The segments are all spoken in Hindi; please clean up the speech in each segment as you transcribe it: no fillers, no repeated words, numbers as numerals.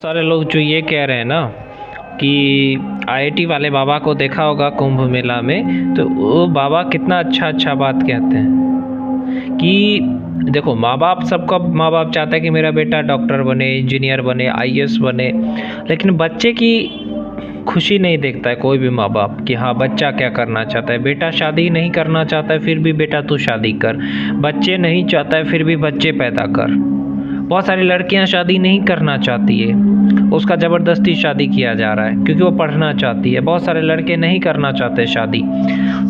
सारे लोग जो ये कह रहे हैं ना कि आईआईटी वाले बाबा को देखा होगा कुंभ मेला में, तो वो बाबा कितना अच्छा अच्छा बात कहते हैं कि देखो, माँ बाप, सबका माँ बाप चाहता है कि मेरा बेटा डॉक्टर बने, इंजीनियर बने, आईएएस बने। लेकिन बच्चे की खुशी नहीं देखता है कोई भी माँ बाप कि हाँ, बच्चा क्या करना चाहता है। बेटा शादी नहीं करना चाहता है, फिर भी बेटा तू शादी कर। बच्चे नहीं चाहता है, फिर भी बच्चे पैदा कर। बहुत सारी लड़कियां शादी नहीं करना चाहती है, उसका ज़बरदस्ती शादी किया जा रहा है क्योंकि वो पढ़ना चाहती है। बहुत सारे लड़के नहीं करना चाहते शादी।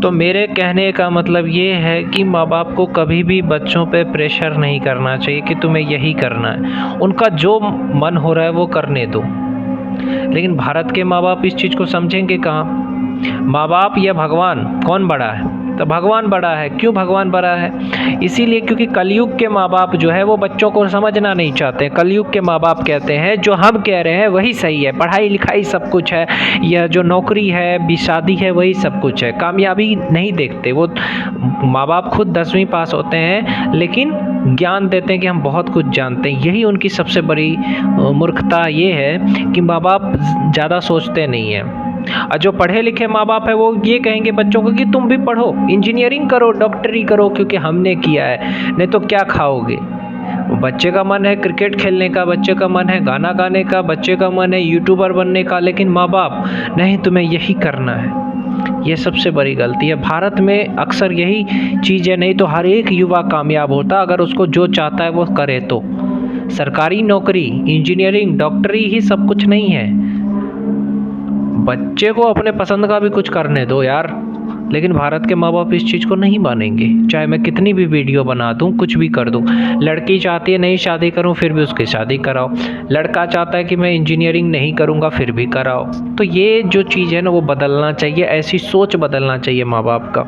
तो मेरे कहने का मतलब ये है कि माँ बाप को कभी भी बच्चों पे प्रेशर नहीं करना चाहिए कि तुम्हें यही करना है। उनका जो मन हो रहा है वो करने दो। लेकिन भारत के माँ बाप इस चीज़ को समझेंगे कहाँ। माँ बाप या भगवान, कौन बड़ा है? तो भगवान बड़ा है। क्यों भगवान बड़ा है? इसीलिए क्योंकि कलयुग के माँ बाप जो है वो बच्चों को समझना नहीं चाहते। कलयुग के माँ बाप कहते हैं जो हम कह रहे हैं वही सही है, पढ़ाई लिखाई सब कुछ है, यह जो नौकरी है, भी शादी है, वही सब कुछ है। कामयाबी नहीं देखते वो। माँ बाप खुद 10वीं पास होते हैं लेकिन ज्ञान देते हैं कि हम बहुत कुछ जानते हैं। यही उनकी सबसे बड़ी मूर्खता ये है कि माँ बाप ज़्यादा सोचते नहीं हैं। और जो पढ़े लिखे माँ बाप है वो ये कहेंगे बच्चों को कि तुम भी पढ़ो, इंजीनियरिंग करो, डॉक्टरी करो, क्योंकि हमने किया है, नहीं तो क्या खाओगे। बच्चे का मन है क्रिकेट खेलने का, बच्चे का मन है गाना गाने का, बच्चे का मन है यूट्यूबर बनने का, लेकिन माँ बाप नहीं, तुम्हें यही करना है। ये सबसे बड़ी गलती है। भारत में अक्सर यही चीज़ है। नहीं तो हर एक युवा कामयाब होता अगर उसको जो चाहता है वो करे। तो सरकारी नौकरी, इंजीनियरिंग, डॉक्टरी ही सब कुछ नहीं है। बच्चे को अपने पसंद का भी कुछ करने दो यार। लेकिन भारत के माँ बाप इस चीज़ को नहीं मानेंगे। चाहे मैं कितनी भी वीडियो बना दूँ, कुछ भी कर दूँ। लड़की चाहती है नहीं शादी करूँ, फिर भी उसकी शादी कराओ। लड़का चाहता है कि मैं इंजीनियरिंग नहीं करूँगा, फिर भी कराओ। तो ये जो चीज़ है ना वो बदलना चाहिए। ऐसी सोच बदलना चाहिए माँ बाप का।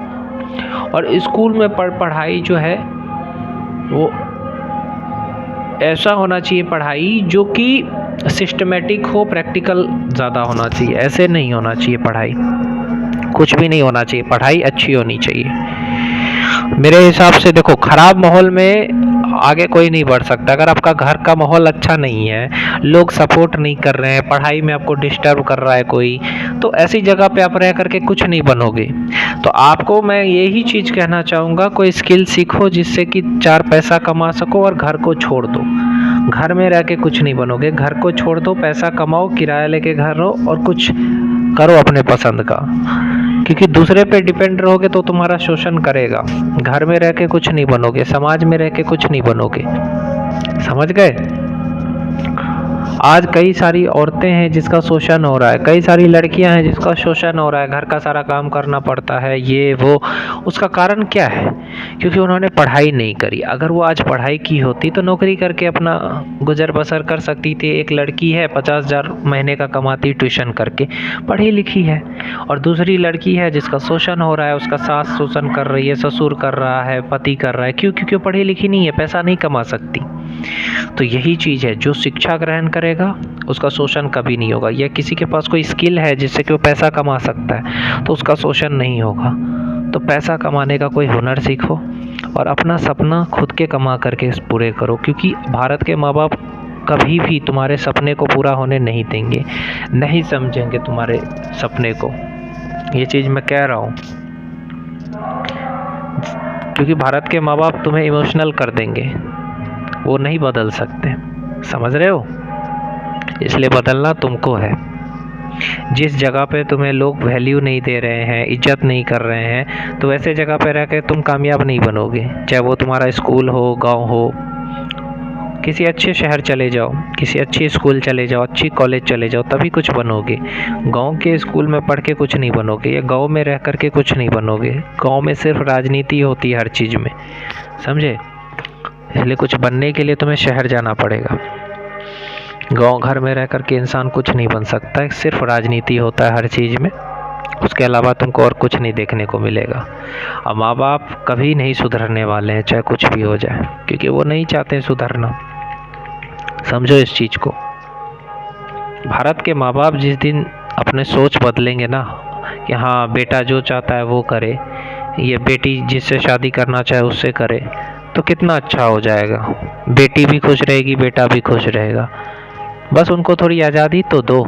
और स्कूल में पढ़ाई जो है वो ऐसा होना चाहिए, पढ़ाई जो कि सिस्टमेटिक हो, प्रैक्टिकल ज़्यादा होना चाहिए। ऐसे नहीं होना चाहिए पढ़ाई, कुछ भी नहीं होना चाहिए। पढ़ाई अच्छी होनी चाहिए मेरे हिसाब से। देखो, ख़राब माहौल में आगे कोई नहीं बढ़ सकता। अगर आपका घर का माहौल अच्छा नहीं है, लोग सपोर्ट नहीं कर रहे हैं, पढ़ाई में आपको डिस्टर्ब कर रहा है कोई, तो ऐसी जगह पे आप रह करके कुछ नहीं बनोगे। तो आपको मैं यही चीज़ कहना चाहूँगा, कोई स्किल सीखो जिससे कि 4 पैसा कमा सको और घर को छोड़ दो। घर में रह के कुछ नहीं बनोगे। घर को छोड़ दो, पैसा कमाओ, किराया लेके घर रहो और कुछ करो अपने पसंद का। क्योंकि दूसरे पे डिपेंड रहोगे तो तुम्हारा शोषण करेगा। घर में रह के कुछ नहीं बनोगे, समाज में रह के कुछ नहीं बनोगे। समझ गए? आज कई सारी औरतें हैं जिसका शोषण हो रहा है, कई सारी लड़कियां हैं जिसका शोषण हो रहा है। घर का सारा काम करना पड़ता है, ये वो। उसका कारण क्या है? क्योंकि उन्होंने पढ़ाई नहीं करी। अगर वो आज पढ़ाई की होती तो नौकरी करके अपना गुजर बसर कर सकती थी। एक लड़की है 50,000 महीने का कमाती ट्यूशन करके, पढ़ी लिखी है। और दूसरी लड़की है जिसका शोषण हो रहा है, उसका सास शोषण कर रही है, ससुर कर रहा है, पति कर रहा है। क्यों? क्योंकि वो पढ़ी लिखी नहीं है, पैसा नहीं कमा सकती। तो यही चीज़ है, जो शिक्षा ग्रहण करेगा उसका शोषण कभी नहीं होगा। या किसी के पास कोई स्किल है जिससे कि वो पैसा कमा सकता है तो उसका शोषण नहीं होगा। तो पैसा कमाने का कोई हुनर सीखो और अपना सपना खुद के कमा करके पूरे करो। क्योंकि भारत के माँ बाप कभी भी तुम्हारे सपने को पूरा होने नहीं देंगे, नहीं समझेंगे तुम्हारे सपने को। ये चीज़ मैं कह रहा हूँ क्योंकि भारत के माँ बाप तुम्हें इमोशनल कर देंगे, वो नहीं बदल सकते। समझ रहे हो? इसलिए बदलना तुमको है। जिस जगह पे तुम्हें लोग वैल्यू नहीं दे रहे हैं, इज्जत नहीं कर रहे हैं, तो वैसे जगह पे रह के तुम कामयाब नहीं बनोगे। चाहे वो तुम्हारा स्कूल हो, गांव हो। किसी अच्छे शहर चले जाओ, किसी अच्छी स्कूल चले जाओ, अच्छी कॉलेज चले जाओ, तभी कुछ बनोगे। गांव के स्कूल में पढ़ के कुछ नहीं बनोगे, या गांव में रह कर के कुछ नहीं बनोगे। गांव में सिर्फ राजनीति होती है हर चीज़ में, समझे? इसलिए कुछ बनने के लिए तुम्हें शहर जाना पड़ेगा। गांव घर में रह कर के इंसान कुछ नहीं बन सकता है, सिर्फ राजनीति होता है हर चीज़ में। उसके अलावा तुमको और कुछ नहीं देखने को मिलेगा। और माँ बाप कभी नहीं सुधरने वाले हैं, चाहे कुछ भी हो जाए, क्योंकि वो नहीं चाहते सुधरना। समझो इस चीज़ को। भारत के माँ बाप जिस दिन अपने सोच बदलेंगे ना कि हाँ, बेटा जो चाहता है वो करे, ये बेटी जिससे शादी करना चाहे उससे करे, तो कितना अच्छा हो जाएगा। बेटी भी खुश रहेगी, बेटा भी खुश रहेगा। बस उनको थोड़ी आज़ादी तो दो।